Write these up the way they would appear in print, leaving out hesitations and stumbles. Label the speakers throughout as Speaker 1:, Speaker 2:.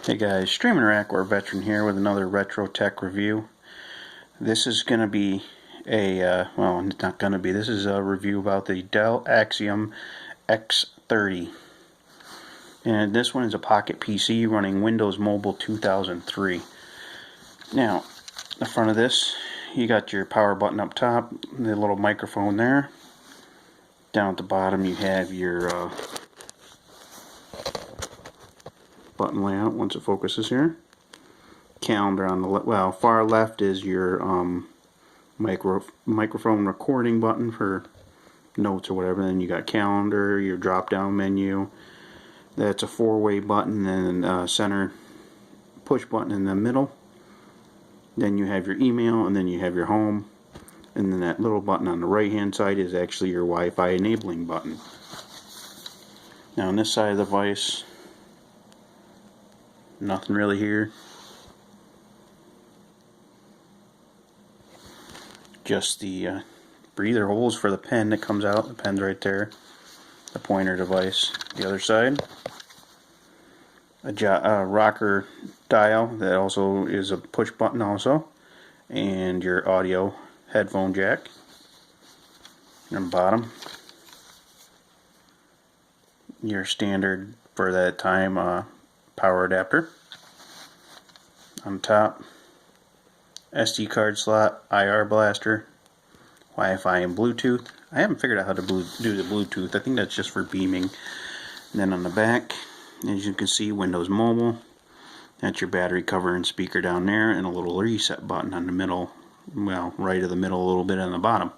Speaker 1: Hey guys, Streaming Rack or Veteran here with another retro tech review. This is going to be well, it's not going to be, this is a review about the Dell AXIM x30. And this one is a pocket PC running Windows Mobile 2003. Now, the front of this, you got your power button up top, the little microphone there. Down at the bottom you have your button layout once it focuses here. Calendar on the far left is your microphone recording button for notes or whatever. Then you got calendar, your drop down menu. That's a four-way button, and a center push button in the middle. Then you have your email, and then you have your home, and then that little button on the right hand side is actually your Wi-Fi enabling button. Now on this side of the device, nothing really here. Just the breather holes for the pen that comes out. The pen's right there. The pointer device. The other side, a rocker dial that also is a push button also, and your audio headphone jack. And bottom, your standard for that time power adapter. On top, SD card slot, IR blaster, Wi-Fi and Bluetooth. I haven't figured out how to do the Bluetooth. I think that's just for beaming. And then on the back, as you can see, Windows Mobile. That's your battery cover and speaker down there, and a little reset button on the middle, well, right of the middle, a little bit on the bottom.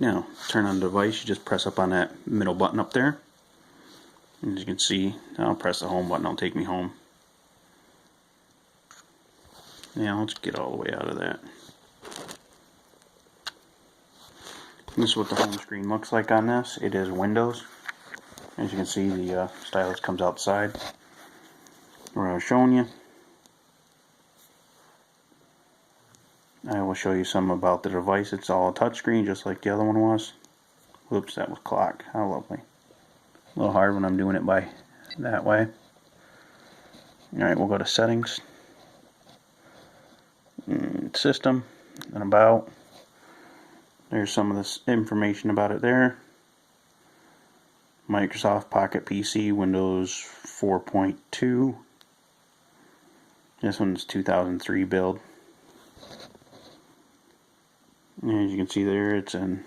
Speaker 1: Now, turn on the device, you just press up on that middle button up there. As you can see, I'll press the home button, it'll take me home. Now let's get all the way out of that. This is what the home screen looks like on this. It is Windows. As you can see, the stylus comes outside where I was showing you. I will show you some about the device. It's all a touchscreen just like the other one was. Whoops, that was clock. How lovely. A little hard when I'm doing it by that way. Alright, we'll go to settings. System and about. There's some of this information about it there. Microsoft Pocket PC, Windows 4.2. This one's 2003 build. And as you can see there, it's in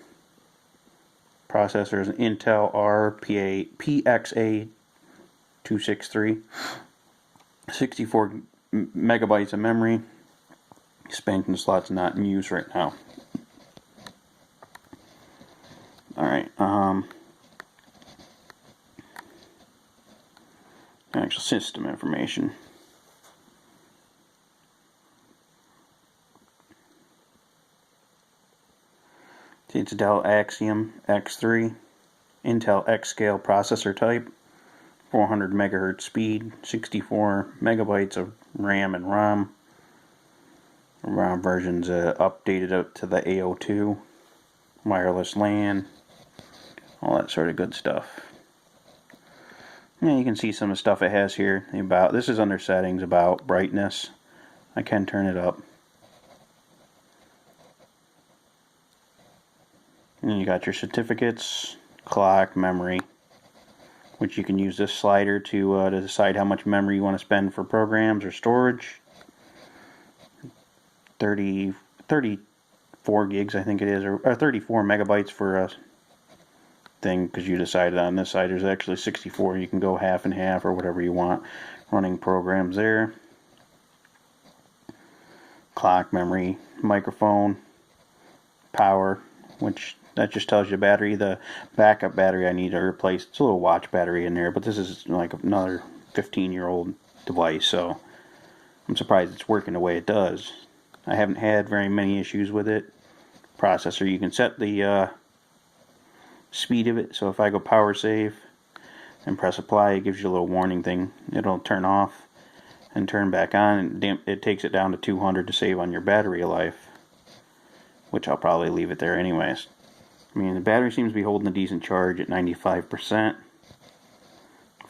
Speaker 1: processors Intel PXA 263, 64 megabytes of memory. Expansion slot's not in use right now. Alright, actual system information. See, it's Dell AXIM X3, Intel X-Scale processor type, 400 megahertz speed, 64 megabytes of RAM and ROM. ROM version's updated up to the AO2, wireless LAN, all that sort of good stuff. And you can see some of the stuff it has here. About this is under settings, about brightness. I can turn it up. And you got your certificates, clock, memory, which you can use this slider to decide how much memory you want to spend for programs or storage. 34 gigs I think it is, or 34 megabytes for a thing, because you decided on this side there's actually 64. You can go half and half or whatever you want. Running programs there. Clock, memory, microphone, power, which that just tells you battery. The backup battery I need to replace. It's a little watch battery in there, but this is like another 15-year-old device, so I'm surprised it's working the way it does. I haven't had very many issues with it. Processor, you can set the speed of it, so if I go power save and press apply, it gives you a little warning thing. It'll turn off and turn back on, and it takes it down to 200 to save on your battery life, which I'll probably leave it there anyways. I mean, the battery seems to be holding a decent charge at 95%.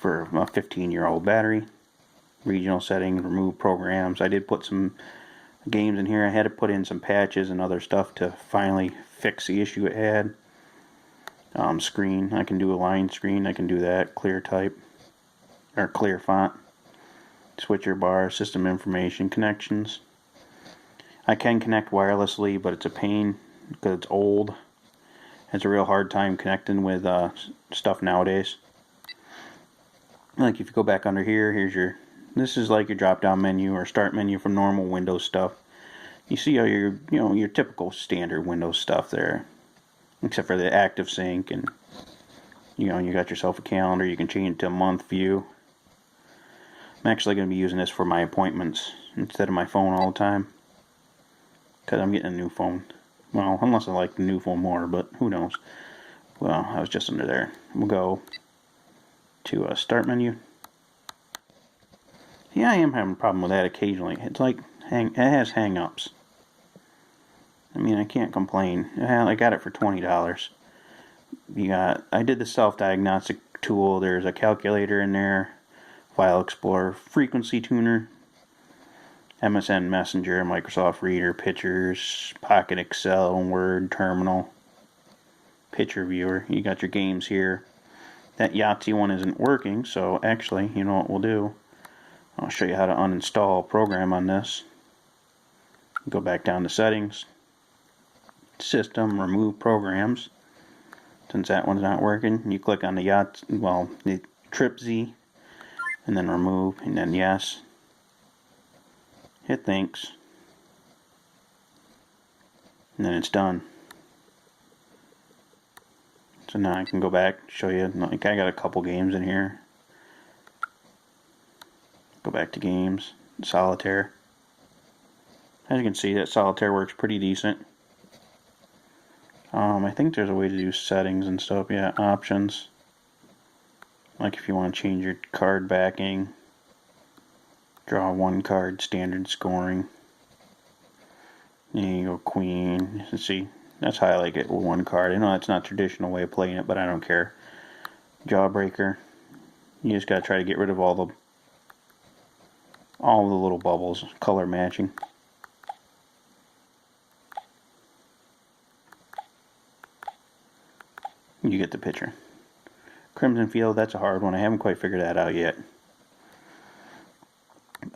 Speaker 1: for a 15-year-old battery. Regional settings, remove programs. I did put some games in here. I had to put in some patches and other stuff to finally fix the issue it had. Screen, I can do a line screen. I can do that. Clear type or clear font. Switcher bar, system information, connections. I can connect wirelessly, but it's a pain because it's old. It's a real hard time connecting with stuff nowadays. Like if you go back under here, this is like your drop down menu or start menu from normal Windows stuff. You see all your your typical standard Windows stuff there, except for the active sync, and you got yourself a calendar. You can change it to a month view. I'm actually going to be using this for my appointments instead of my phone all the time, because I'm getting a new phone. Well, unless I like the new phone more, but who knows. Well, I was just under there. We'll go to a start menu. Yeah, I am having a problem with that occasionally. It's like it has hang-ups. I mean, I can't complain. I got it for $20. I did the self-diagnostic tool. There's a calculator in there, File Explorer, frequency tuner, MSN Messenger, Microsoft Reader, Pictures, Pocket Excel, Word, Terminal, Picture Viewer. You got your games here. That Yahtzee one isn't working, so actually, you know what we'll do? I'll show you how to uninstall a program on this. Go back down to Settings, System, Remove Programs. Since that one's not working, you click on the Trip Z, and then Remove, and then Yes. Hit Thanks, and then it's done. So now I can go back, show you, like I got a couple games in here. Go back to games, Solitaire. As you can see, that Solitaire works pretty decent. I think there's a way to do settings and stuff. Yeah, options. Like if you want to change your card backing, draw one card, standard scoring. And you go Queen. You see, that's how I like it with one card. I know that's not a traditional way of playing it, but I don't care. Jawbreaker. You just gotta try to get rid of all the little bubbles, color matching. You get the picture. Crimson Field, that's a hard one. I haven't quite figured that out yet.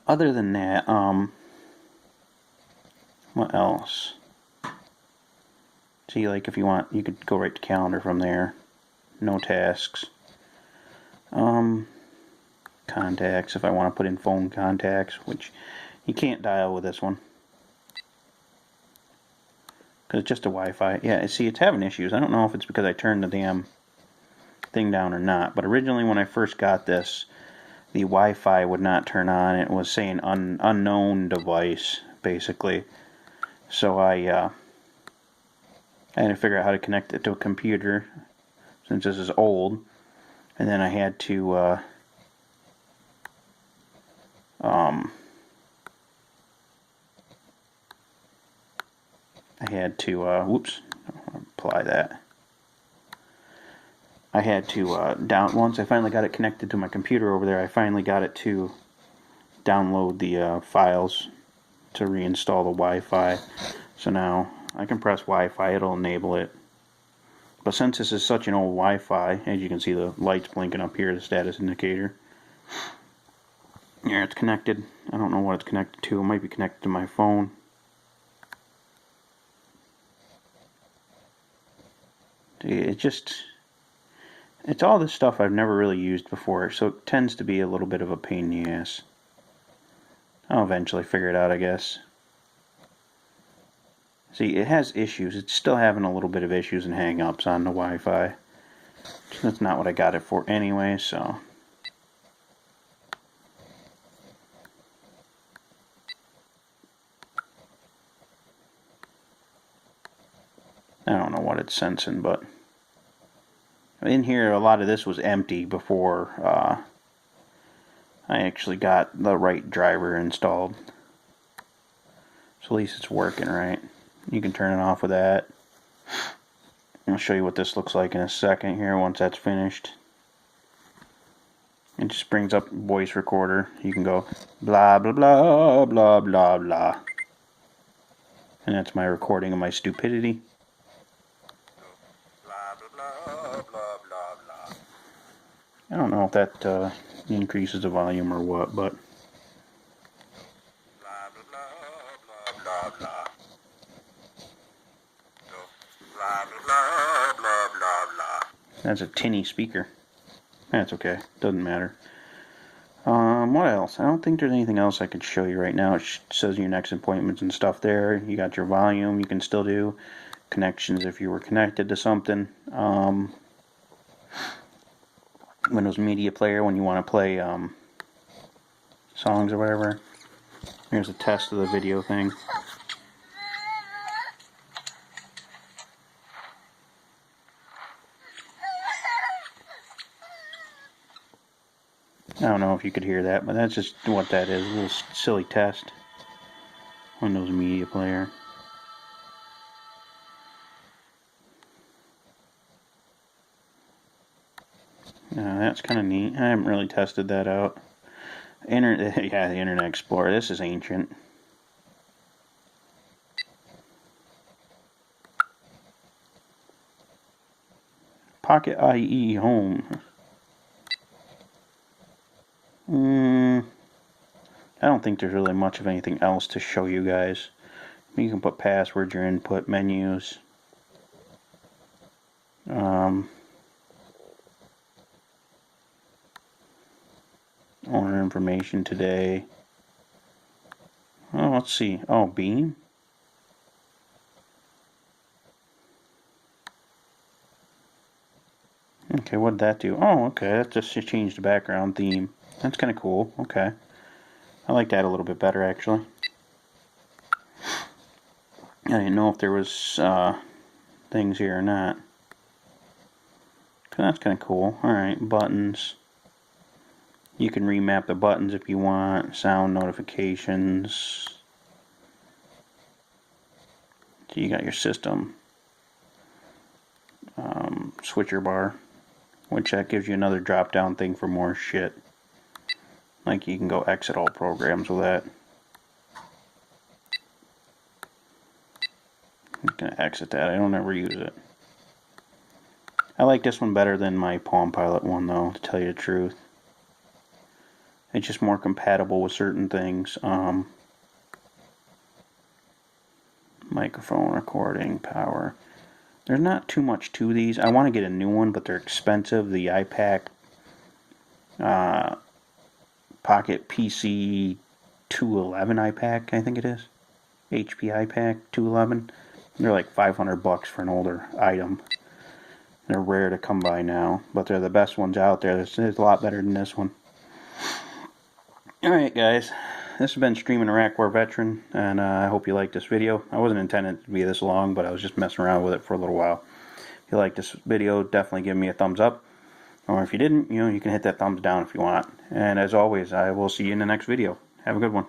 Speaker 1: Other than that, what else? See, like if you want, you could go right to calendar from there. No tasks. Contacts, if I want to put in phone contacts, which you can't dial with this one. Because it's just a Wi-Fi. Yeah, see, it's having issues. I don't know if it's because I turned the damn thing down or not. But originally when I first got this, the Wi-Fi would not turn on. It was saying unknown device, basically. So I had to figure out how to connect it to a computer, since this is old. And then I had to whoops, apply that. I had to once I finally got it connected to my computer over there, I finally got it to download the files to reinstall the Wi-Fi. So now I can press Wi-Fi, it'll enable it. But since this is such an old Wi-Fi, as you can see the lights blinking up here, the status indicator. Here, it's connected. I don't know what it's connected to. It might be connected to my phone. It's all this stuff I've never really used before, so it tends to be a little bit of a pain in the ass. I'll eventually figure it out, I guess. See, it has issues. It's still having a little bit of issues and hang-ups on the Wi-Fi. That's not what I got it for anyway, so... I don't know what it's sensing, but... in here, a lot of this was empty before I actually got the right driver installed. So at least it's working right. You can turn it off with that. I'll show you what this looks like in a second here once that's finished. It just brings up voice recorder. You can go blah blah blah blah blah blah. And that's my recording of my stupidity. Blah blah blah blah blah blah. I don't know if that increases the volume or what, but blah blah blah blah blah blah. Blah blah blah blah blah. That's a tinny speaker. That's okay. Doesn't matter. What else? I don't think there's anything else I could show you right now. It says your next appointments and stuff there. You got your volume. You can still do connections if you were connected to something. Windows Media Player when you want to play songs or whatever. Here's a test of the video thing. I don't know if you could hear that, but that's just what that is. A little silly test. Windows Media Player. That's kind of neat. I haven't really tested that out. Yeah, the Internet Explorer. This is ancient. Pocket IE Home. I don't think there's really much of anything else to show you guys. You can put passwords, your input, menus. Owner information today. Oh, let's see. Oh, Beam. Okay, what did that do? Oh, okay, that just changed the background theme. That's kind of cool. Okay. I like that a little bit better, actually. I didn't know if there was things here or not. That's kind of cool. Alright, buttons. You can remap the buttons if you want. Sound notifications. So you got your system. Switcher bar. Which that gives you another drop down thing for more shit. Like you can go exit all programs with that. I'm gonna exit that. I don't ever use it. I like this one better than my Palm Pilot one though, to tell you the truth. It's just more compatible with certain things. Microphone, recording, power. There's not too much to these. I want to get a new one, but they're expensive. The iPac Pocket PC 211 iPac, I think it is. HP iPac 211. They're like $500 for an older item. They're rare to come by now, but they're the best ones out there. It's a lot better than this one. Alright guys, this has been Streaming Iraq War Veteran, and I hope you liked this video. I wasn't intending it to be this long, but I was just messing around with it for a little while. If you liked this video, definitely give me a thumbs up. Or if you didn't, you can hit that thumbs down if you want. And as always, I will see you in the next video. Have a good one.